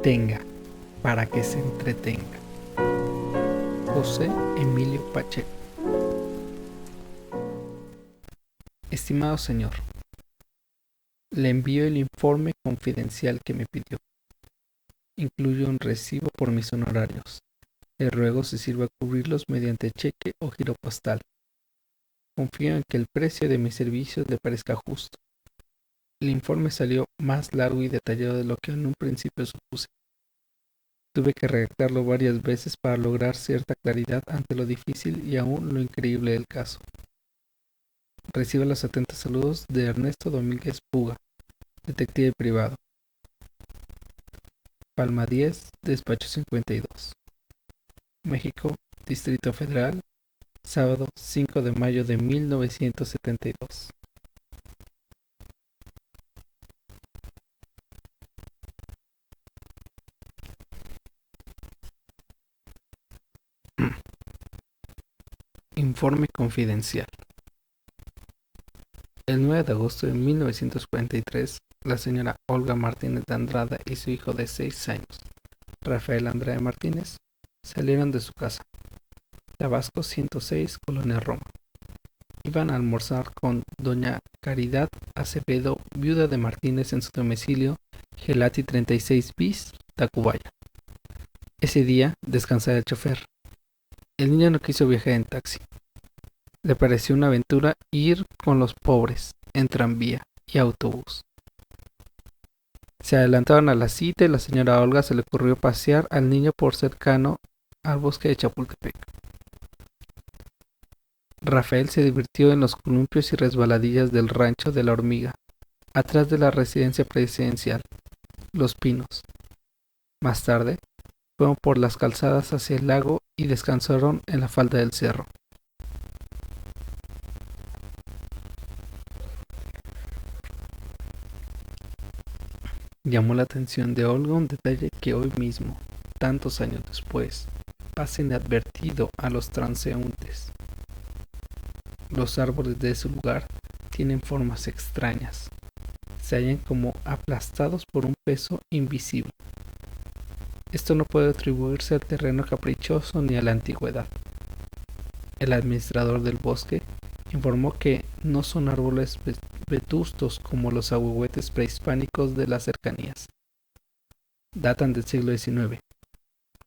Tenga, para que se entretenga. José Emilio Pacheco. Estimado señor, le envío el informe confidencial que me pidió. Incluye un recibo por mis honorarios. Le ruego se sirva cubrirlos mediante cheque o giro postal. Confío en que el precio de mis servicios le parezca justo. El informe salió más largo y detallado de lo que en un principio supuse. Tuve que redactarlo varias veces para lograr cierta claridad ante lo difícil y aún lo increíble del caso. Recibe los atentos saludos de Ernesto Domínguez Puga, detective privado. Palma 10, despacho 52. México, Distrito Federal, sábado 5 de mayo de 1972. Informe confidencial. El 9 de agosto de 1943, la señora Olga Martínez de Andrada y su hijo de 6 años, Rafael Andrade Martínez, salieron de su casa, Tabasco 106, Colonia Roma. Iban a almorzar con doña Caridad Acevedo, viuda de Martínez, en su domicilio Gelati 36 bis, Tacubaya. Ese día descansaba el chofer. El niño no quiso viajar en taxi. Le pareció una aventura ir con los pobres en tranvía y autobús. Se adelantaron a la cita y la señora Olga se le ocurrió pasear al niño por cercano al bosque de Chapultepec. Rafael se divirtió en los columpios y resbaladillas del rancho de la Hormiga, atrás de la residencia presidencial, Los Pinos. Más tarde, fueron por las calzadas hacia el lago y descansaron en la falda del cerro. Llamó la atención de Olga un detalle que hoy mismo, tantos años después, pasa inadvertido a los transeúntes. Los árboles de ese lugar tienen formas extrañas. Se hallan como aplastados por un peso invisible. Esto no puede atribuirse al terreno caprichoso ni a la antigüedad. El administrador del bosque informó que no son árboles vetustos como los ahuehuetes prehispánicos de las cercanías. Datan del siglo XIX,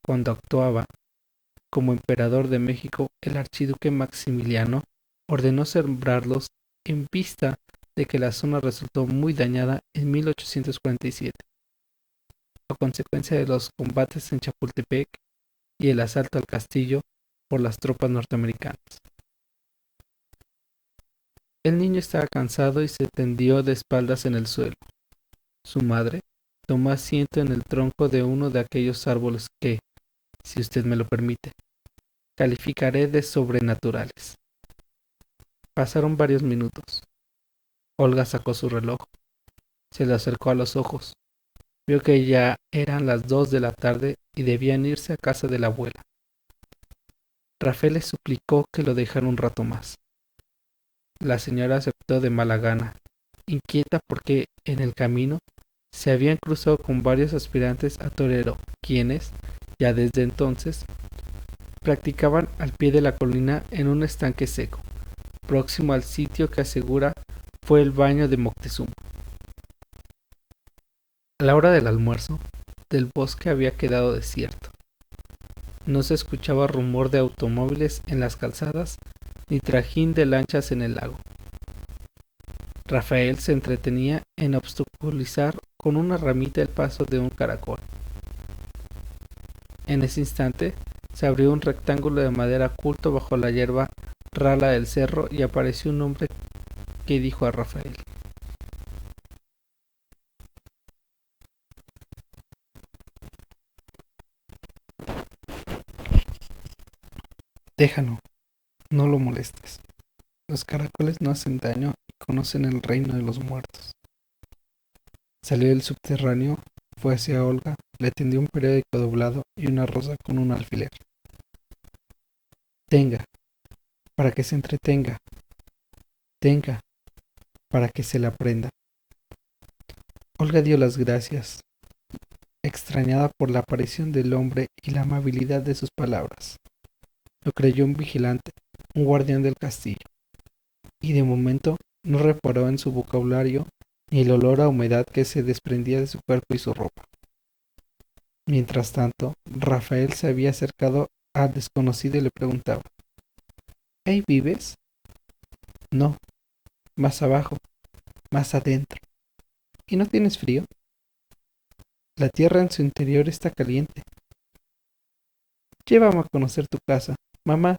cuando actuaba como emperador de México el archiduque Maximiliano ordenó sembrarlos en vista de que la zona resultó muy dañada en 1847, a consecuencia de los combates en Chapultepec y el asalto al castillo por las tropas norteamericanas. El niño estaba cansado y se tendió de espaldas en el suelo. Su madre tomó asiento en el tronco de uno de aquellos árboles que, si usted me lo permite, calificaré de sobrenaturales. Pasaron varios minutos. Olga sacó su reloj, se le acercó a los ojos, vio que ya eran las 2 de la tarde y debían irse a casa de la abuela. Rafael le suplicó que lo dejara un rato más. La señora aceptó de mala gana, inquieta porque en el camino se habían cruzado con varios aspirantes a torero, quienes, ya desde entonces, practicaban al pie de la colina en un estanque seco, próximo al sitio que asegura fue el baño de Moctezuma. A la hora del almuerzo, del bosque había quedado desierto. No se escuchaba rumor de automóviles en las calzadas ni trajín de lanchas en el lago. Rafael se entretenía en obstaculizar con una ramita el paso de un caracol. En ese instante se abrió un rectángulo de madera oculto bajo la hierba rala del cerro y apareció un hombre que dijo a Rafael: déjalo, no lo molestes. Los caracoles no hacen daño y conocen el reino de los muertos. Salió del subterráneo, fue hacia Olga, le tendió un periódico doblado y una rosa con un alfiler. Tenga, para que se entretenga. Tenga, para que se la aprenda. Olga dio las gracias. extrañada por la aparición del hombre y la amabilidad de sus palabras. Lo creyó un vigilante, un guardián del castillo, y de momento no reparó en su vocabulario ni el olor a humedad que se desprendía de su cuerpo y su ropa. Mientras tanto, Rafael se había acercado al desconocido y le preguntaba: ¿Ahí vives? No, más abajo, más adentro. ¿Y no tienes frío? La tierra en su interior está caliente. Llévame a conocer tu casa. Mamá,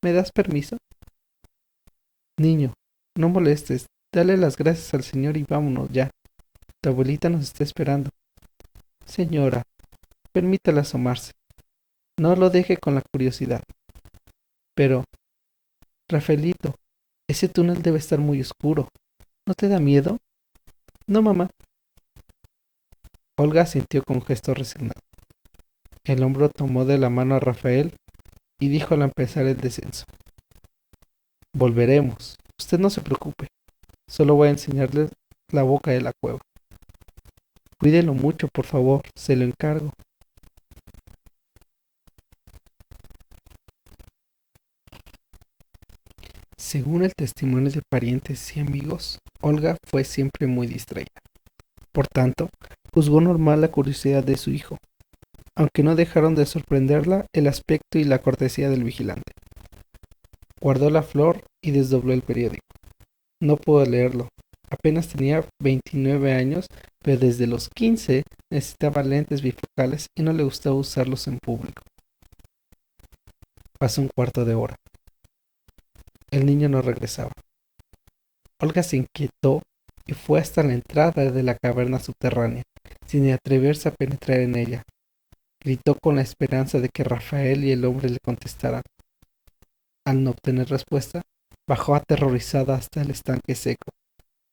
¿me das permiso? Niño, no molestes. Dale las gracias al Señor y vámonos ya. Tu abuelita nos está esperando. Señora, permítala asomarse. No lo deje con la curiosidad. Pero, Rafaelito, ese túnel debe estar muy oscuro. ¿No te da miedo? No, mamá. Olga sintió con gesto resignado. El hombro tomó de la mano a Rafael y dijo al empezar el descenso: Volveremos. Usted no se preocupe. Solo voy a enseñarle la boca de la cueva. Cuídelo mucho, por favor. Se lo encargo. Según el testimonio de parientes y amigos, Olga fue siempre muy distraída. Por tanto, juzgó normal la curiosidad de su hijo, aunque no dejaron de sorprenderla el aspecto y la cortesía del vigilante. Guardó la flor y desdobló el periódico. No pudo leerlo. Apenas tenía 29 años, pero desde los 15 necesitaba lentes bifocales y no le gustaba usarlos en público. Pasó un cuarto de hora. El niño no regresaba. Olga se inquietó y fue hasta la entrada de la caverna subterránea, sin atreverse a penetrar en ella. Gritó con la esperanza de que Rafael y el hombre le contestaran. Al no obtener respuesta, bajó aterrorizada hasta el estanque seco.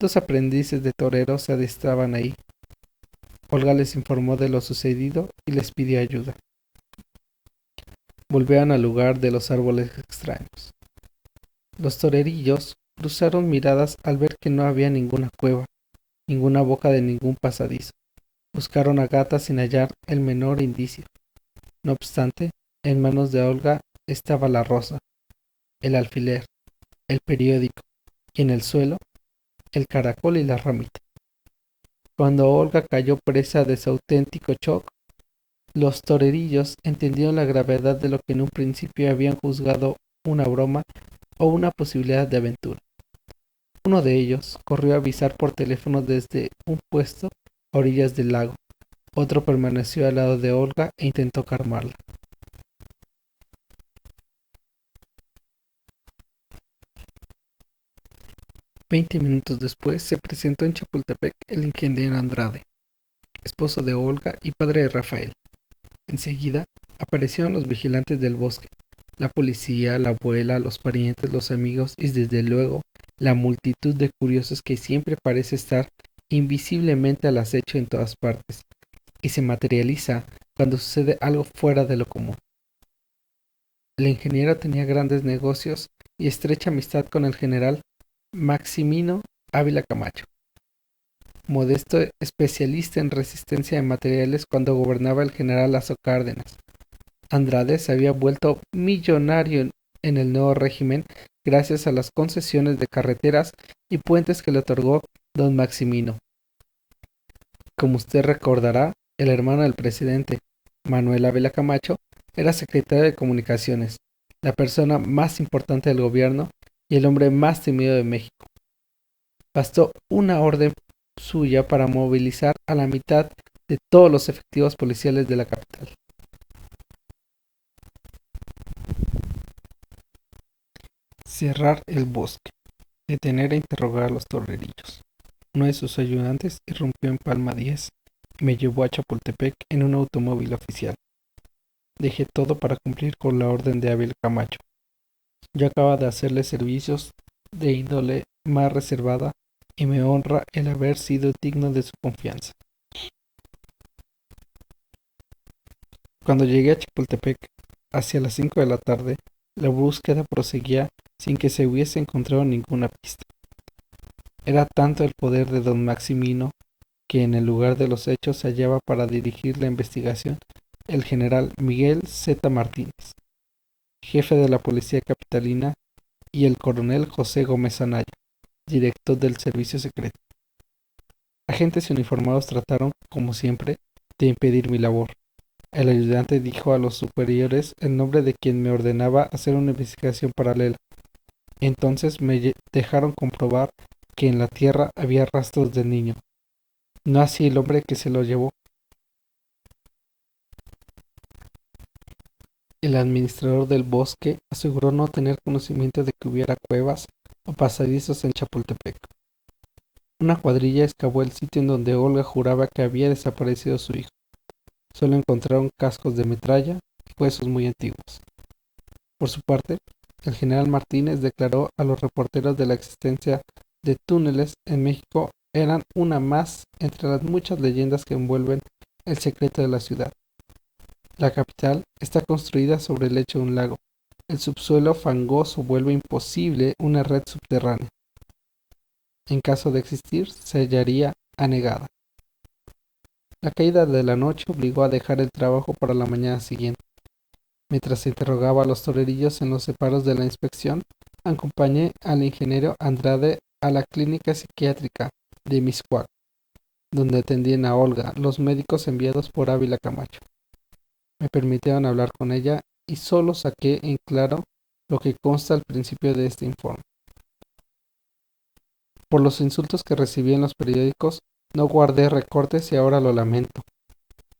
Dos aprendices de toreros se adestraban ahí. Olga les informó de lo sucedido y les pidió ayuda. Volvieron al lugar de los árboles extraños. Los torerillos cruzaron miradas al ver que no había ninguna cueva, ninguna boca de ningún pasadizo. Buscaron a Gata sin hallar el menor indicio. No obstante, en manos de Olga estaba la rosa, el alfiler, el periódico, y en el suelo, el caracol y la ramita. Cuando Olga cayó presa de su auténtico shock, los torerillos entendieron la gravedad de lo que en un principio habían juzgado una broma o una posibilidad de aventura. Uno de ellos corrió a avisar por teléfono desde un puesto a orillas del lago. Otro permaneció al lado de Olga e intentó calmarla. Veinte minutos después se presentó en Chapultepec el ingeniero Andrade, esposo de Olga y padre de Rafael. Enseguida aparecieron los vigilantes del bosque, la policía, la abuela, los parientes, los amigos y desde luego la multitud de curiosos que siempre parece estar invisiblemente al acecho en todas partes y se materializa cuando sucede algo fuera de lo común. El ingeniero tenía grandes negocios y estrecha amistad con el general Maximino Ávila Camacho, modesto especialista en resistencia de materiales cuando gobernaba el general Lazo Cárdenas. Andrade se había vuelto millonario en el nuevo régimen gracias a las concesiones de carreteras y puentes que le otorgó don Maximino. Como usted recordará, el hermano del presidente, Manuel Ávila Camacho, era secretario de Comunicaciones, la persona más importante del gobierno y el hombre más temido de México. Bastó una orden suya para movilizar a la mitad de todos los efectivos policiales de la capital. Cerrar el bosque. Detener e interrogar a los torerillos. Uno de sus ayudantes irrumpió en Palma 10 y me llevó a Chapultepec en un automóvil oficial. Dejé todo para cumplir con la orden de Ávila Camacho. Yo acababa de hacerle servicios de índole más reservada y me honra el haber sido digno de su confianza. Cuando llegué a Chapultepec, hacia las 5 de la tarde, la búsqueda proseguía sin que se hubiese encontrado ninguna pista. Era tanto el poder de don Maximino que en el lugar de los hechos se hallaba para dirigir la investigación el general Miguel Z. Martínez, jefe de la policía capitalina, y el coronel José Gómez Anaya, director del servicio secreto. Agentes uniformados trataron, como siempre, de impedir mi labor. El ayudante dijo a los superiores el nombre de quien me ordenaba hacer una investigación paralela. Entonces me dejaron comprobar que en la tierra había rastros del niño, no así el hombre que se lo llevó. El administrador del bosque aseguró no tener conocimiento de que hubiera cuevas o pasadizos en Chapultepec. Una cuadrilla excavó el sitio en donde Olga juraba que había desaparecido su hijo. Solo encontraron cascos de metralla y huesos muy antiguos. Por su parte, el general Martínez declaró a los reporteros de la existencia de túneles en México eran una más entre las muchas leyendas que envuelven el secreto de la ciudad. La capital está construida sobre el lecho de un lago. El subsuelo fangoso vuelve imposible una red subterránea. En caso de existir, se hallaría anegada. La caída de la noche obligó a dejar el trabajo para la mañana siguiente. Mientras se interrogaba a los torerillos en los separos de la inspección, acompañé al ingeniero Andrade a la clínica psiquiátrica de Mixcoac, donde atendían a Olga los médicos enviados por Ávila Camacho. Me permitieron hablar con ella y solo saqué en claro lo que consta al principio de este informe. Por los insultos que recibí en los periódicos, no guardé recortes y ahora lo lamento.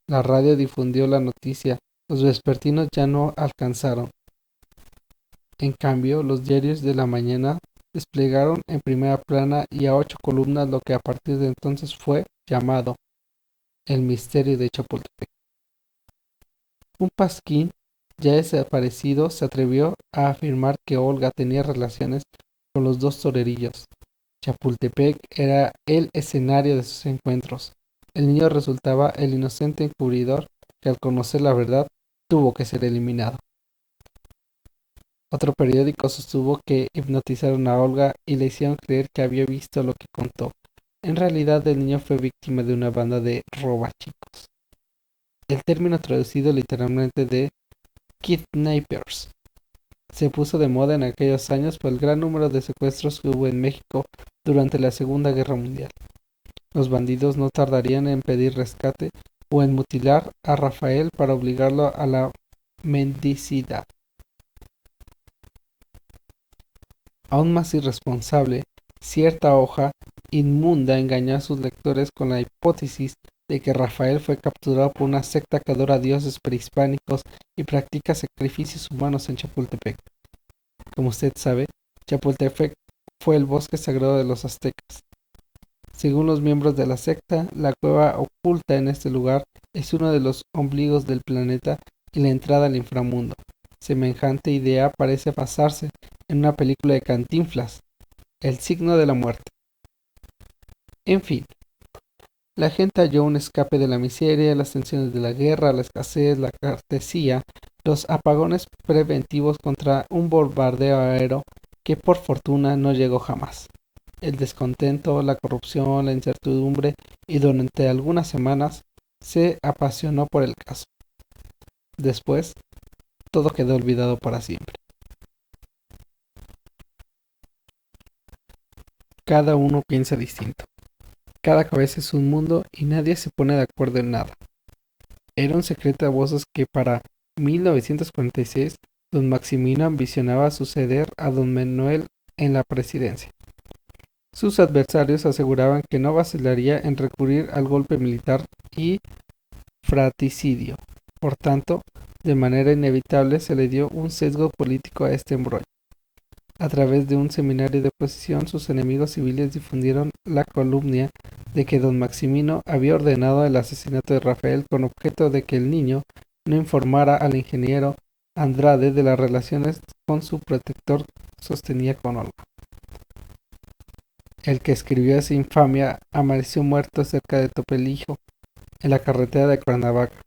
La radio difundió la noticia, los vespertinos ya no alcanzaron. En cambio, los diarios de la mañana desplegaron en primera plana y a 8 columnas lo que a partir de entonces fue llamado El misterio de Chapultepec. Un pasquín ya desaparecido se atrevió a afirmar que Olga tenía relaciones con los dos torerillos. Chapultepec era el escenario de sus encuentros. El niño resultaba el inocente encubridor que al conocer la verdad tuvo que ser eliminado. Otro periódico sostuvo que hipnotizaron a Olga y le hicieron creer que había visto lo que contó. En realidad el niño fue víctima de una banda de robachicos. El término traducido literalmente de kidnappers se puso de moda en aquellos años por el gran número de secuestros que hubo en México durante la Segunda Guerra Mundial. Los bandidos no tardarían en pedir rescate o en mutilar a Rafael para obligarlo a la mendicidad. Aún más irresponsable, cierta hoja inmunda engañó a sus lectores con la hipótesis de que Rafael fue capturado por una secta que adora a dioses prehispánicos y practica sacrificios humanos en Chapultepec. Como usted sabe, Chapultepec fue el bosque sagrado de los aztecas. Según los miembros de la secta, la cueva oculta en este lugar es uno de los ombligos del planeta y la entrada al inframundo. Semejante idea parece basarse en una película de Cantinflas, El signo de la muerte. En fin, la gente halló un escape de la miseria, las tensiones de la guerra, la escasez, la carestía, los apagones preventivos contra un bombardeo aéreo que por fortuna no llegó jamás. El descontento, la corrupción, la incertidumbre y durante algunas semanas se apasionó por el caso. Después, todo quedó olvidado para siempre. Cada uno piensa distinto. Cada cabeza es un mundo y nadie se pone de acuerdo en nada. Era un secreto a voces que para 1946 don Maximino ambicionaba suceder a don Manuel en la presidencia. Sus adversarios aseguraban que no vacilaría en recurrir al golpe militar y fratricidio. Por tanto, de manera inevitable se le dio un sesgo político a este embrollo. A través de un seminario de oposición, sus enemigos civiles difundieron la calumnia de que don Maximino había ordenado el asesinato de Rafael con objeto de que el niño no informara al ingeniero Andrade de las relaciones con su protector sostenía con Olga. El que escribió esa infamia amaneció muerto cerca de Topelijo, en la carretera de Cuernavaca.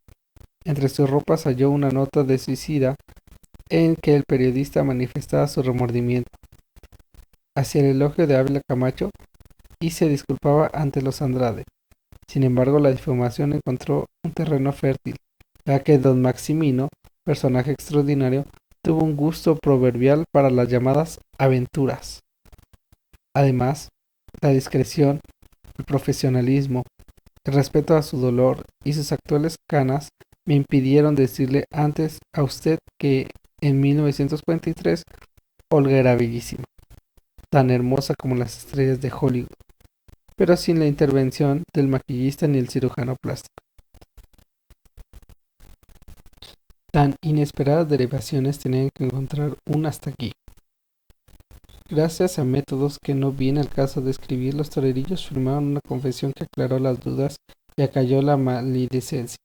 Entre sus ropas halló una nota de suicida en que el periodista manifestaba su remordimiento hacia el elogio de Ávila Camacho y se disculpaba ante los Andrade. Sin embargo, la difamación encontró un terreno fértil, ya que don Maximino, personaje extraordinario, tuvo un gusto proverbial para las llamadas aventuras. Además, la discreción, el profesionalismo, el respeto a su dolor y sus actuales canas me impidieron decirle antes a usted que en 1943 Olga era bellísima, tan hermosa como las estrellas de Hollywood, pero sin la intervención del maquillista ni el cirujano plástico. Tan inesperadas derivaciones tenían que encontrar un hasta aquí. Gracias a métodos que no viene al caso de escribir, los torerillos firmaron una confesión que aclaró las dudas y acalló la maledicencia.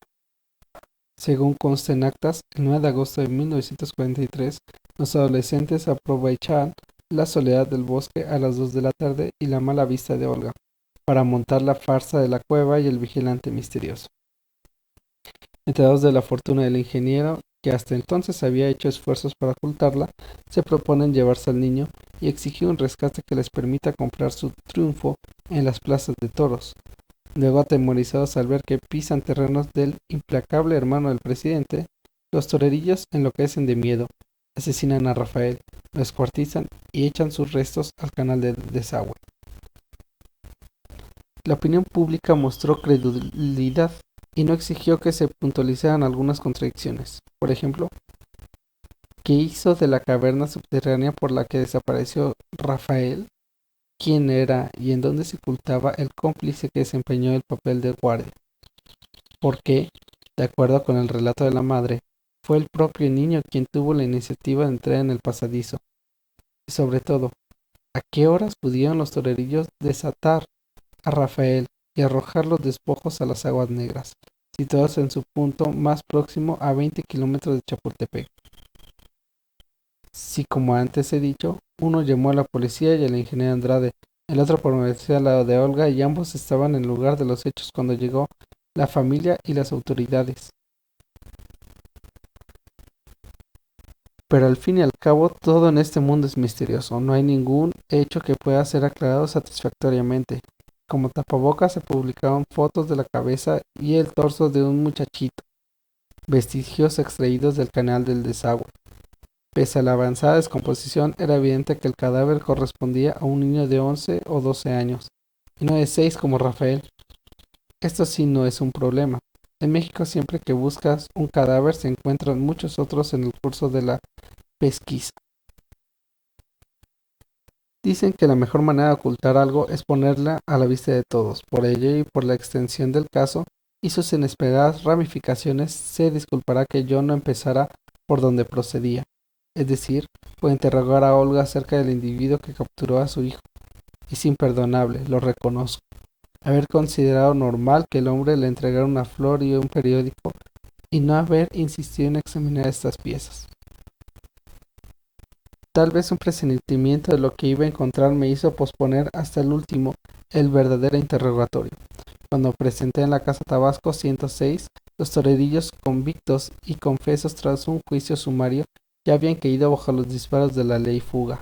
Según consta en actas, el 9 de agosto de 1943, los adolescentes aprovechaban la soledad del bosque a las 2 de la tarde y la mala vista de Olga, para montar la farsa de la cueva y el vigilante misterioso. Enterados de la fortuna del ingeniero, que hasta entonces había hecho esfuerzos para ocultarla, se proponen llevarse al niño y exigir un rescate que les permita comprar su triunfo en las plazas de toros. Luego, atemorizados al ver que pisan terrenos del implacable hermano del presidente, los torerillos enloquecen de miedo, asesinan a Rafael, lo descuartizan y echan sus restos al canal de desagüe. La opinión pública mostró credulidad y no exigió que se puntualizaran algunas contradicciones. Por ejemplo, ¿qué hizo de la caverna subterránea por la que desapareció Rafael? ¿Quién era y en dónde se ocultaba el cómplice que desempeñó el papel de guardia? ¿Por qué, de acuerdo con el relato de la madre, fue el propio niño quien tuvo la iniciativa de entrar en el pasadizo? Y sobre todo, ¿a qué horas pudieron los torerillos desatar a Rafael y arrojar los despojos a las aguas negras, situados en su punto más próximo a 20 kilómetros de Chapultepec? Si, como antes he dicho, uno llamó a la policía y al ingeniero Andrade, el otro permaneció al lado de Olga y ambos estaban en el lugar de los hechos cuando llegó la familia y las autoridades. Pero al fin y al cabo, todo en este mundo es misterioso. No hay ningún hecho que pueda ser aclarado satisfactoriamente. Como tapabocas se publicaron fotos de la cabeza y el torso de un muchachito, vestigios extraídos del canal del desagüe. Pese a la avanzada descomposición, era evidente que el cadáver correspondía a un niño de 11 o 12 años, y no de 6 como Rafael. Esto sí no es un problema. En México, siempre que buscas un cadáver se encuentran muchos otros en el curso de la pesquisa. Dicen que la mejor manera de ocultar algo es ponerla a la vista de todos. Por ello y por la extensión del caso y sus inesperadas ramificaciones, se disculpará que yo no empezara por donde procedía, es decir, por interrogar a Olga acerca del individuo que capturó a su hijo. Es imperdonable, lo reconozco, haber considerado normal que el hombre le entregara una flor y un periódico y no haber insistido en examinar estas piezas. Tal vez un presentimiento de lo que iba a encontrar me hizo posponer hasta el último el verdadero interrogatorio. Cuando presenté en la Casa Tabasco 106, los torerillos convictos y confesos tras un juicio sumario ya habían caído bajo los disparos de la ley fuga.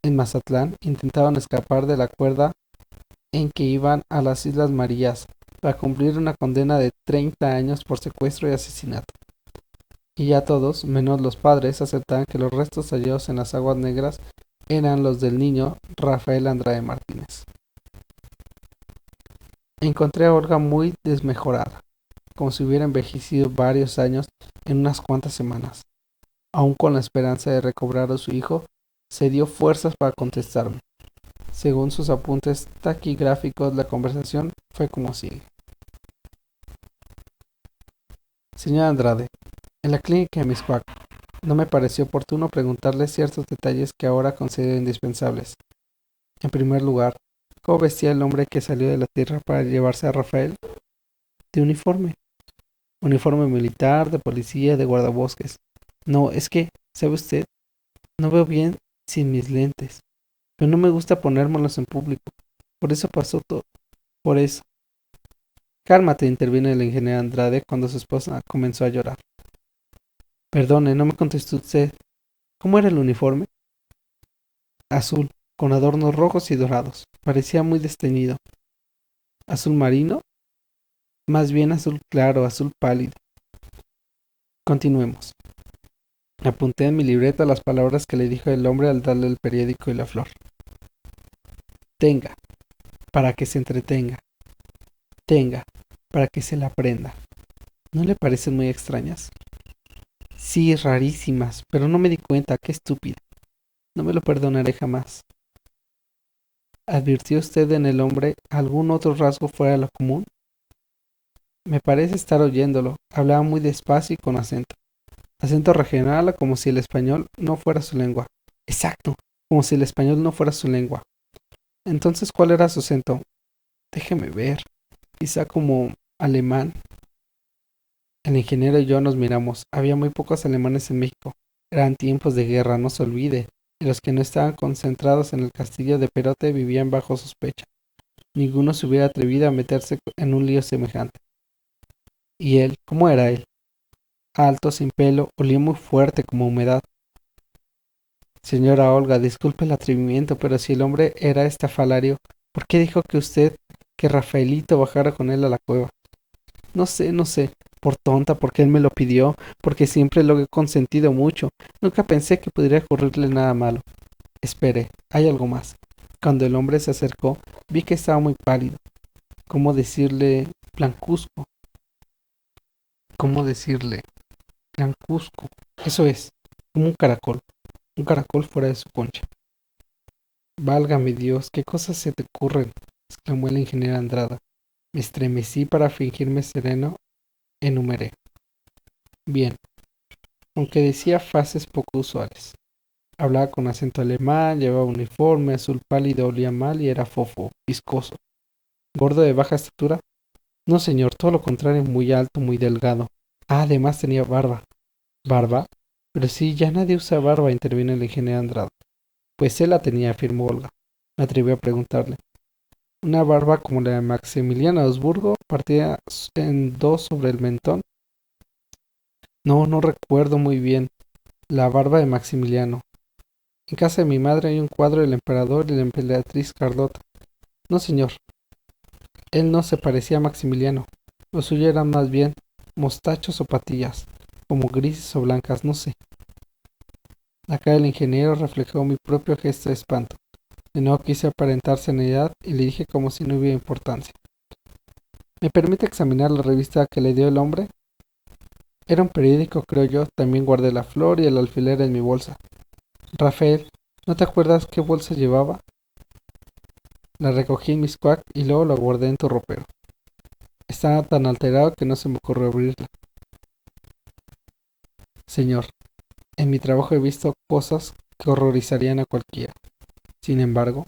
En Mazatlán intentaban escapar de la cuerda en que iban a las Islas Marías para cumplir una condena de 30 años por secuestro y asesinato. Y ya todos, menos los padres, aceptaban que los restos hallados en las aguas negras eran los del niño Rafael Andrade Martínez. Encontré a Olga muy desmejorada, como si hubiera envejecido varios años en unas cuantas semanas. Aún con la esperanza de recobrar a su hijo, se dio fuerzas para contestarme. Según sus apuntes taquigráficos, la conversación fue como sigue. Señor Andrade, en la clínica de Miscuac, no me pareció oportuno preguntarle ciertos detalles que ahora considero indispensables. En primer lugar, ¿cómo vestía el hombre que salió de la tierra para llevarse a Rafael? De uniforme. Uniforme militar, de policía, de guardabosques. No, es que, ¿sabe usted? No veo bien sin mis lentes. Pero no me gusta ponérmelos en público. Por eso pasó todo. Por eso. Cálmate, intervino el ingeniero Andrade cuando su esposa comenzó a llorar. Perdone, no me contestó usted. ¿Cómo era el uniforme? Azul, con adornos rojos y dorados. Parecía muy desteñido. ¿Azul marino? Más bien azul claro, azul pálido. Continuemos. Apunté en mi libreta las palabras que le dijo el hombre al darle el periódico y la flor. Tenga, para que se entretenga. Tenga, para que se la aprenda. ¿No le parecen muy extrañas? Sí, rarísimas, pero no me di cuenta, qué estúpida. No me lo perdonaré jamás. ¿Advirtió usted en el hombre algún otro rasgo fuera de lo común? Me parece estar oyéndolo. Hablaba muy despacio y con acento. Acento regional, como si el español no fuera su lengua. Exacto, como si el español no fuera su lengua. Entonces, ¿cuál era su acento? Déjeme ver. Quizá como alemán. El ingeniero y yo nos miramos. Había muy pocos alemanes en México. Eran tiempos de guerra, no se olvide, y los que no estaban concentrados en el castillo de Perote vivían bajo sospecha. Ninguno se hubiera atrevido a meterse en un lío semejante. ¿Y él? ¿Cómo era él? Alto, sin pelo, olía muy fuerte como humedad. Señora Olga, disculpe el atrevimiento, pero si el hombre era estafalario, ¿por qué dijo que Rafaelito bajara con él a la cueva? No sé, no sé, por tonta, porque él me lo pidió, porque siempre lo he consentido mucho. Nunca pensé que pudiera ocurrirle nada malo. Espere, hay algo más. Cuando el hombre se acercó, vi que estaba muy pálido. ¿Cómo decirle blancuzco? ¿Cómo decirle blancuzco? Eso es, como un caracol fuera de su concha. Válgame Dios, ¿qué cosas se te ocurren? Exclamó el ingeniero Andrada. Me estremecí para fingirme sereno, enumeré. Bien, aunque decía frases poco usuales. Hablaba con acento alemán, llevaba uniforme, azul pálido, olía mal y era fofo, viscoso. ¿Gordo de baja estatura? No, señor, todo lo contrario, muy alto, muy delgado. Ah, además tenía barba. ¿Barba? Pero sí, ya nadie usa barba, intervino el ingeniero Andrada. Pues él la tenía, afirmó Olga. Me atreví a preguntarle. Una barba como la de Maximiliano Habsburgo, partida en dos sobre el mentón. No, no recuerdo muy bien. La barba de Maximiliano. En casa de mi madre hay un cuadro del emperador y la emperatriz Carlota. No, señor. Él no se parecía a Maximiliano. Lo suyo eran más bien mostachos o patillas, como grises o blancas, no sé. La cara del ingeniero reflejó mi propio gesto de espanto. De nuevo quise aparentar serenidad y le dije como si no hubiera importancia. ¿Me permite examinar la revista que le dio el hombre? Era un periódico, creo yo. También guardé la flor y el alfiler en mi bolsa. Rafael, ¿no te acuerdas qué bolsa llevaba? La recogí en mis cuac y luego la guardé en tu ropero. Estaba tan alterado que no se me ocurrió abrirla. Señor, en mi trabajo he visto cosas que horrorizarían a cualquiera. Sin embargo,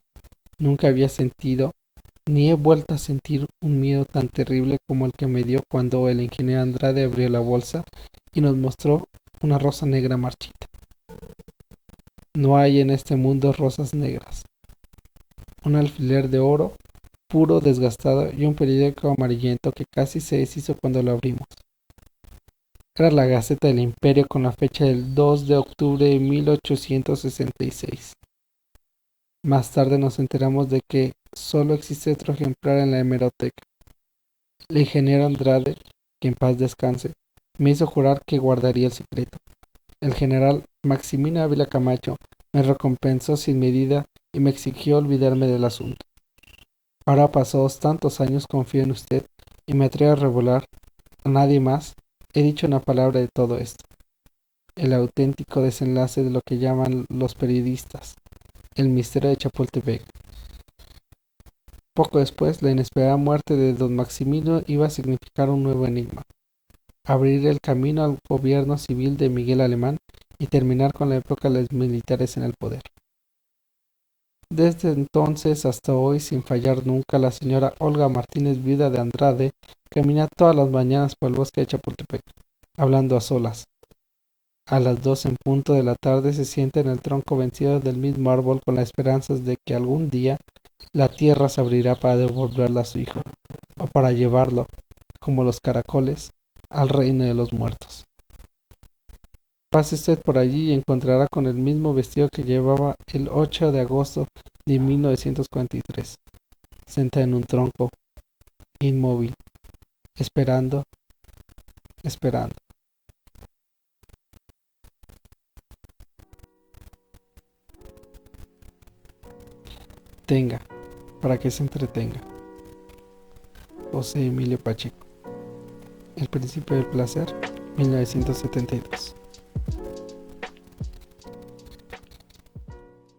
nunca había sentido ni he vuelto a sentir un miedo tan terrible como el que me dio cuando el ingeniero Andrade abrió la bolsa y nos mostró una rosa negra marchita. No hay en este mundo rosas negras. Un alfiler de oro puro, desgastado, y un periódico amarillento que casi se deshizo cuando lo abrimos. Era la Gaceta del Imperio con la fecha del 2 de octubre de 1866. Más tarde nos enteramos de que solo existe otro ejemplar en la hemeroteca. El ingeniero Andrade, que en paz descanse, me hizo jurar que guardaría el secreto. El general Maximino Ávila Camacho me recompensó sin medida y me exigió olvidarme del asunto. Ahora pasados tantos años confío en usted y me atrevo a revelar a nadie más he dicho una palabra de todo esto. El auténtico desenlace de lo que llaman los periodistas, el misterio de Chapultepec. Poco después, la inesperada muerte de don Maximino iba a significar un nuevo enigma, abrir el camino al gobierno civil de Miguel Alemán y terminar con la época de los militares en el poder. Desde entonces hasta hoy, sin fallar nunca, la señora Olga Martínez, viuda de Andrade, camina todas las mañanas por el bosque de Chapultepec, hablando a solas. A las 2 en punto de la tarde se sienta en el tronco vencido del mismo árbol con la esperanza de que algún día la tierra se abrirá para devolverla a su hijo, o para llevarlo, como los caracoles, al reino de los muertos. Pase usted por allí y encontrará con el mismo vestido que llevaba el 8 de agosto de 1943, sentada en un tronco, inmóvil, esperando, esperando. Tenga, para que se entretenga. José Emilio Pacheco. El principio del placer, 1972.